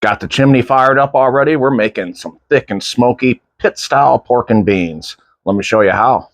Got the chimney fired up already. We're making some thick and smoky pit-style pork and beans. Let me show you how.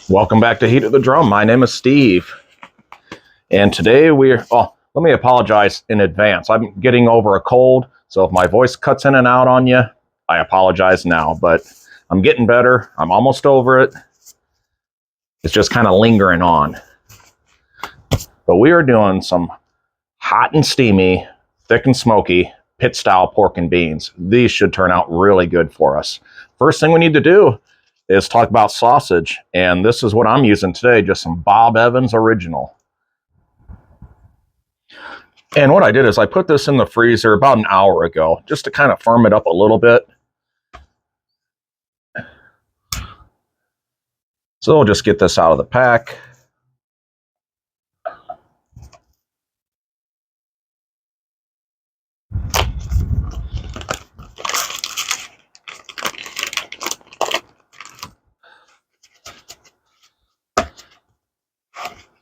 Welcome back to Heat of the Drum. My name is Steve. And today let me apologize in advance. I'm getting over a cold, so if my voice cuts in and out on you, I apologize now, but I'm getting better. I'm almost over it. It's just kind of lingering on. But we are doing some hot and steamy, thick and smoky, pit-style pork and beans. These should turn out really good for us. First thing we need to do is talk about sausage, and this is what I'm using today, just some Bob Evans Original. And what I did is I put this in the freezer about an hour ago, just to kind of firm it up a little bit. So we'll just get this out of the pack.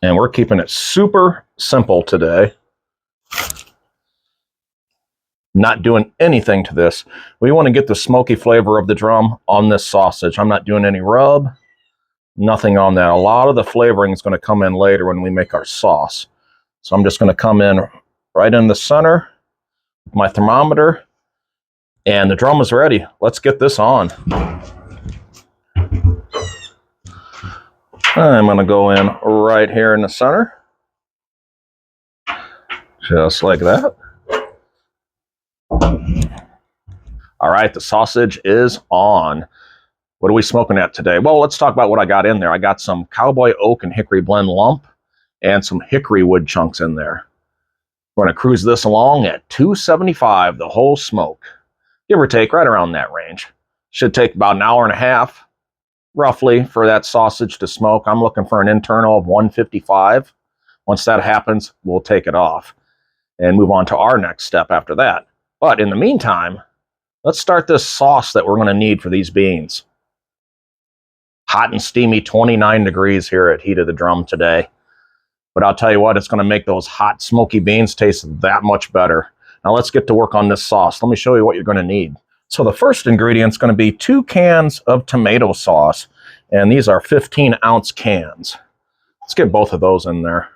And we're keeping it super simple today. Not doing anything to this. We want to get the smoky flavor of the drum on this sausage. I'm not doing any rub, nothing on that. A lot of the flavoring is going to come in later when we make our sauce. So I'm just going to come in right in the center with my thermometer, and the drum is ready. Let's get this on. I'm going to go in right here in the center, just like that. All right, the sausage is on. What are we smoking at today? Well, let's talk about what I got in there. I got some cowboy oak and hickory blend lump and some hickory wood chunks in there. We're going to cruise this along at 275 the whole smoke, give or take, right around that range. Should take about an hour and a half, roughly, for that sausage to smoke. I'm looking for an internal of 155. Once that happens, we'll take it off and move on to our next step after that. But in the meantime, let's start this sauce that we're going to need for these beans. Hot and steamy, 29 degrees here at Heat of the Drum today. But I'll tell you what, it's going to make those hot, smoky beans taste that much better. Now let's get to work on this sauce. Let me show you what you're going to need. So the first ingredient is going to be 2 cans of tomato sauce. And these are 15-ounce cans. Let's get both of those in there.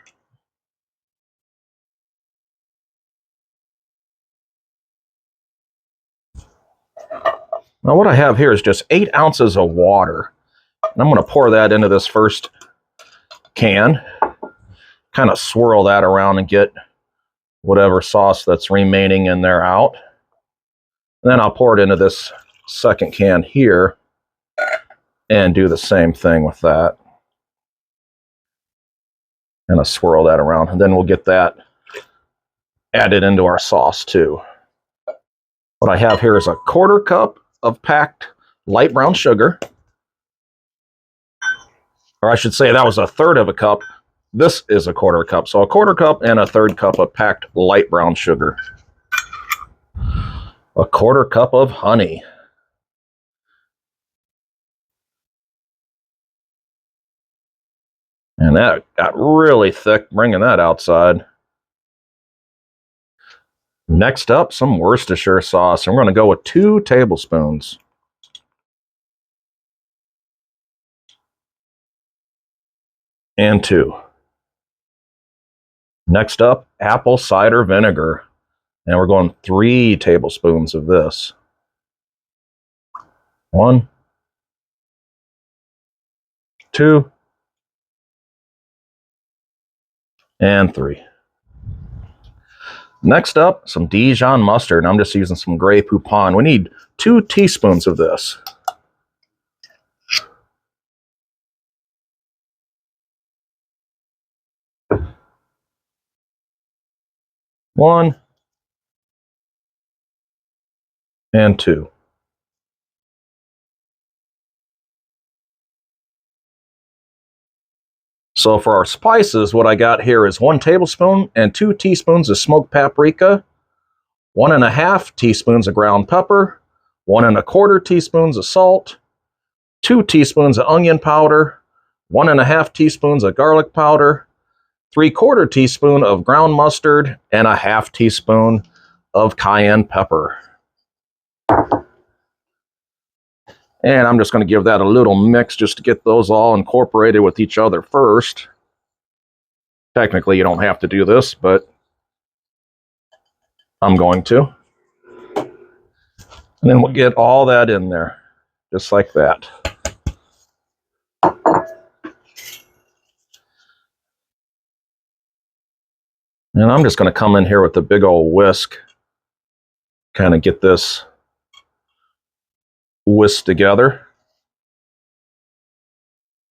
Now what I have here is just 8 ounces of water. And I'm going to pour that into this first can. Kind of swirl that around and get whatever sauce that's remaining in there out. And then I'll pour it into this second can here and do the same thing with that. Kind of swirl that around, and then we'll get that added into our sauce too. What I have here is a 1/4 cup of packed light brown sugar. Or I should say that was 1/3 of a cup. This is a 1/4 cup. So a 1/4 cup and a 1/3 cup of packed light brown sugar. A 1/4 cup of honey. And that got really thick, bringing that outside. Next up, some Worcestershire sauce. And we're going to go with 2 tablespoons. And 2. Next up, apple cider vinegar. And we're going 3 tablespoons of this. 1, 2, and 3. Next up, some Dijon mustard. I'm just using some Grey Poupon. We need 2 teaspoons of this. One and 2. So for our spices, what I got here is 1 tablespoon and 2 teaspoons of smoked paprika, 1 1/2 teaspoons of ground pepper, 1¼ teaspoons of salt, 2 teaspoons of onion powder, 1½ teaspoons of garlic powder, 3/4 teaspoon of ground mustard, and a ½ teaspoon of cayenne pepper. And I'm just going to give that a little mix just to get those all incorporated with each other first. Technically, you don't have to do this, but I'm going to. And then we'll get all that in there, just like that. And I'm just going to come in here with a big old whisk, kind of get this whisk together.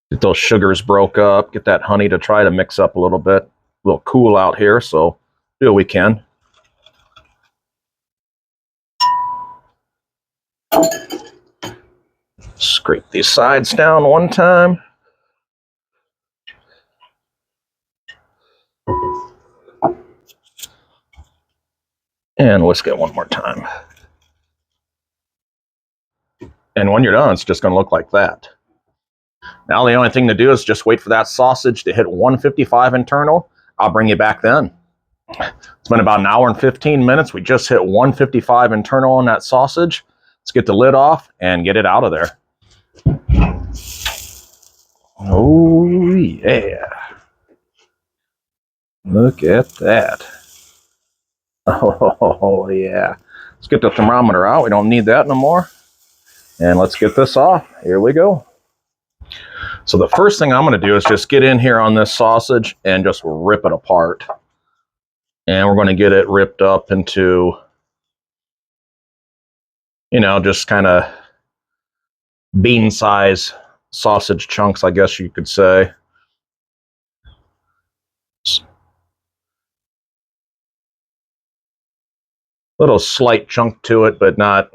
Get those sugars broke up, get that honey to try to mix up a little bit. A little cool out here, so do what we can. Scrape these sides down one time. And whisk it one more time. And when you're done, it's just going to look like that. Now the only thing to do is just wait for that sausage to hit 155 internal. I'll bring you back then. It's been about an hour and 15 minutes. We just hit 155 internal on that sausage. Let's get the lid off and get it out of there. Oh yeah. Look at that. Oh yeah. Let's get the thermometer out. We don't need that no more. And let's get this off. Here we go. So the first thing I'm going to do is just get in here on this sausage and just rip it apart. And we're going to get it ripped up into, you know, just kind of bean size sausage chunks, I guess you could say. Little slight chunk to it, but not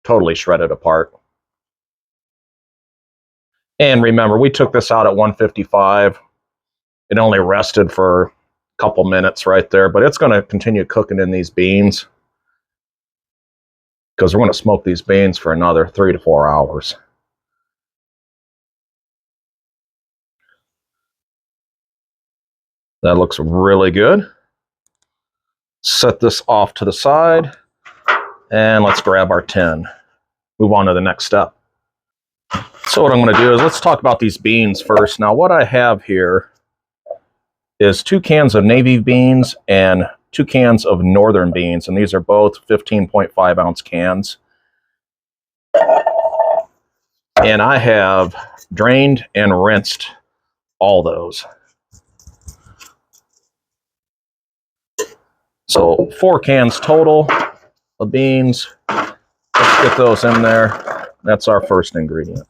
totally shredded apart. And remember, we took this out at 155. It only rested for a couple minutes right there, but it's going to continue cooking in these beans because we're going to smoke these beans for another 3 to 4 hours. That looks really good. Set this off to the side, and let's grab our tin. Move on to the next step. So what I'm going to do is let's talk about these beans first. Now what I have here is 2 cans of navy beans and 2 cans of northern beans, and these are both 15.5 ounce cans. And I have drained and rinsed all those. So 4 cans total of beans. Let's get those in there. That's our first ingredient.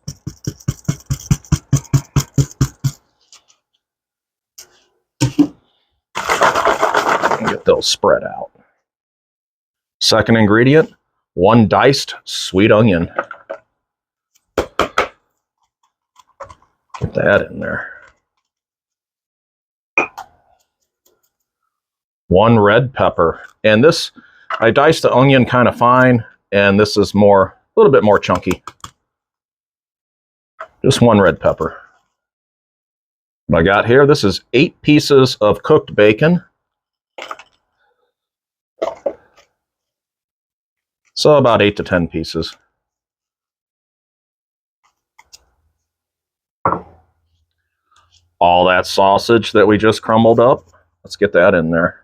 Get those spread out. Second ingredient, 1 diced sweet onion. Get that in there. 1 red pepper. And this, I diced the onion kind of fine, and this is more, a little bit more chunky. Just 1 red pepper. What I got here, this is 8 pieces of cooked bacon. So about 8 to 10 pieces. All that sausage that we just crumbled up, let's get that in there.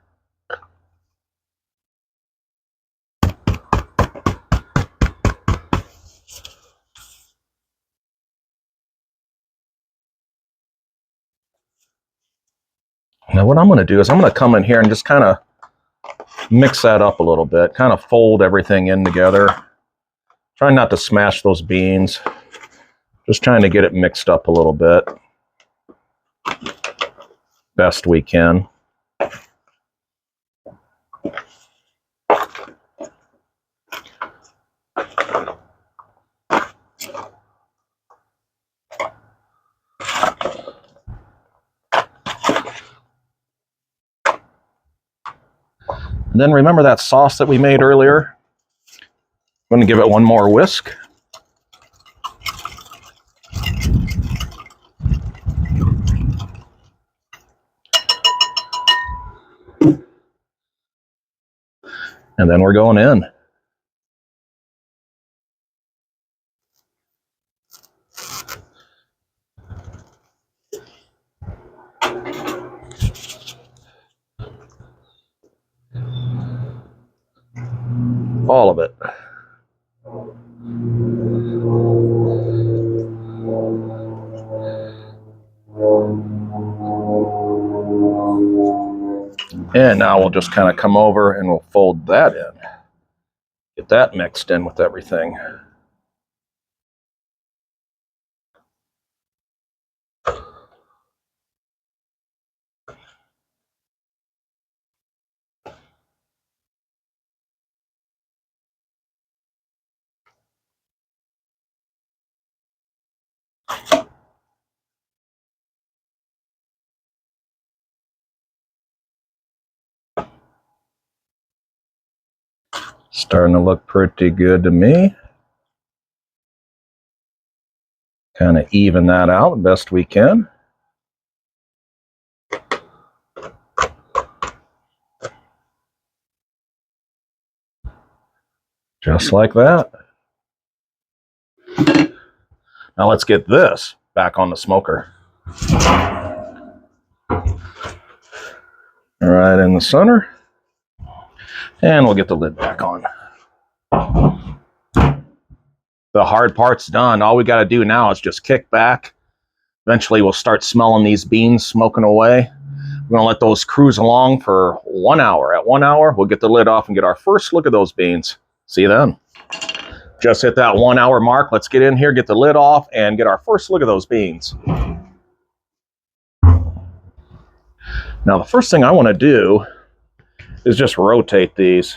Now what I'm going to do is I'm going to come in here and just kind of mix that up a little bit, kind of fold everything in together. Try not to smash those beans. Just trying to get it mixed up a little bit. Best we can. And then remember that sauce that we made earlier? I'm going to give it one more whisk. And then we're going in. All of it. And now we'll just kind of come over and we'll fold that in. Get that mixed in with everything. Starting to look pretty good to me. Kind of even that out the best we can. Just like that. Now let's get this back on the smoker. Right in the center. And we'll get the lid back on. The hard part's done. All we got to do now is just kick back. Eventually we'll start smelling these beans smoking away. We're going to let those cruise along for 1 hour. At 1 hour, we'll get the lid off and get our first look at those beans. See you then. Just hit that 1 hour mark. Let's get in here, get the lid off, and get our first look at those beans. Now, the first thing I want to do is just rotate these.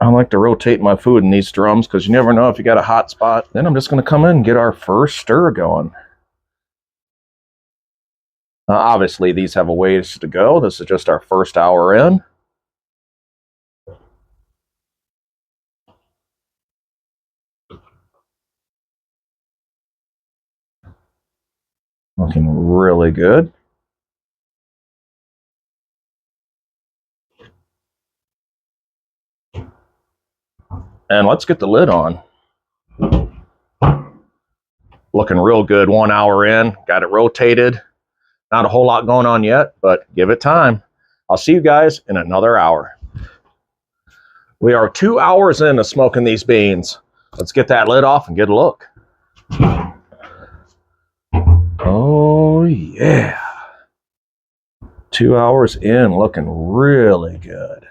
I like to rotate my food in these drums because you never know if you got a hot spot. Then I'm just going to come in and get our first stir going. Obviously, these have a ways to go. This is just our first hour in. Looking really good. And let's get the lid on. Looking real good 1 hour in. Got it rotated. Not a whole lot going on yet, but give it time. I'll see you guys in another hour. We are 2 hours into smoking these beans. Let's get that lid off and get a look. Oh yeah. 2 hours in, looking really good.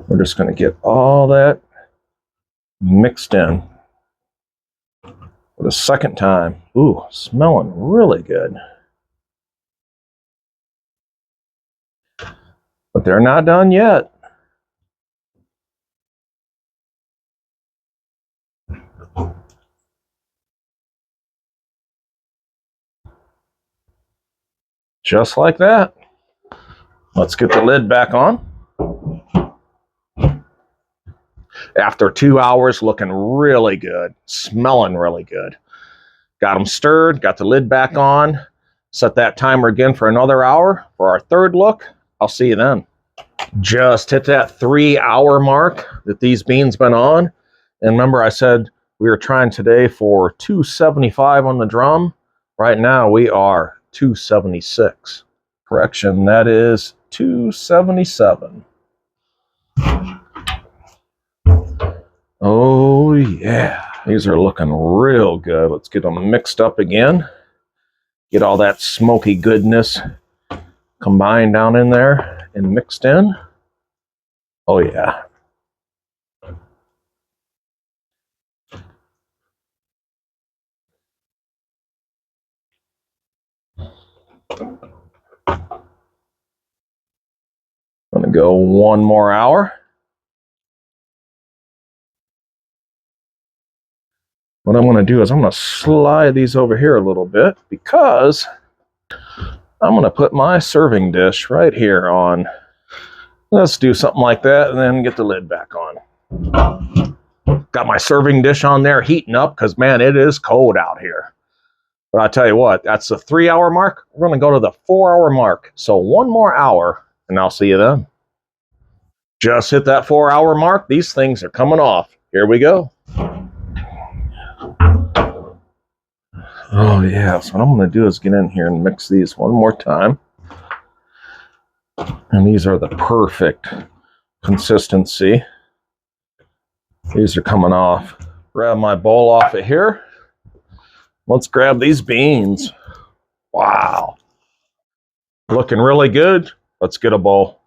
We're just going to get all that mixed in for the second time. Ooh, smelling really good. But they're not done yet. Just like that. Let's get the lid back on. After 2 hours, looking really good, smelling really good. Got them stirred, got the lid back on. Set that timer again for another hour for our third look. I'll see you then. Just hit that 3 hour mark that these beans been on. And remember I said we were trying today for 275 on the drum. Right now we are 276. Correction, that is 277. Oh yeah, these are looking real good. Let's get them mixed up again. Get all that smoky goodness combined down in there and mixed in. Oh yeah. I'm gonna go 1 more hour. What I'm going to do is I'm going to slide these over here a little bit because I'm going to put my serving dish right here on Let's do something like that and then get the lid back on. Got my serving dish on there heating up because, man, it is cold out here. But I tell you what, that's the 3-hour mark. We're going to go to the 4-hour mark. So 1 more hour, and I'll see you then. Just hit that 4-hour mark. These things are coming off. Here we go. Oh, yeah. So what I'm going to do is get in here and mix these one more time. And these are the perfect consistency. These are coming off. Grab my bowl off of here. Let's grab these beans. Wow. Looking really good. Let's get a bowl.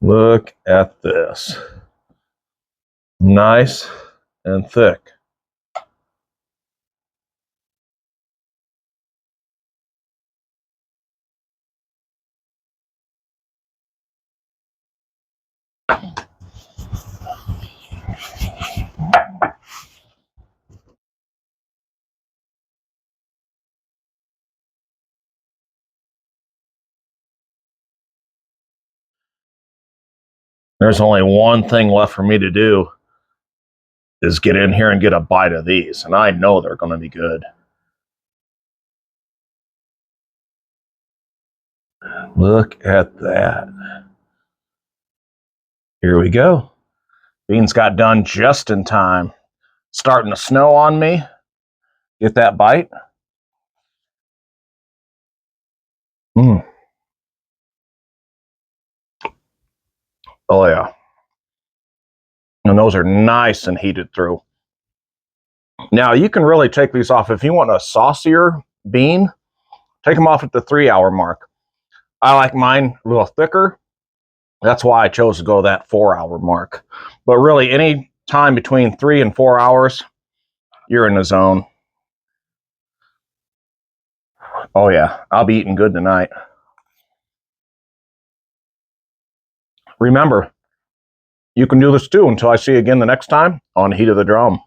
Look at this. Nice and thick. There's only one thing left for me to do is get in here and get a bite of these. And I know they're going to be good. Look at that. Here we go. Beans got done just in time. Starting to snow on me. Get that bite. Mm. Oh, yeah. And those are nice and heated through. Now, you can really take these off. If you want a saucier bean, take them off at the 3-hour mark. I like mine a little thicker. That's why I chose to go that 4-hour mark. But really, any time between 3 and 4 hours, you're in the zone. Oh, yeah. I'll be eating good tonight. Remember, you can do this too until I see you again the next time on Heat of the Drum.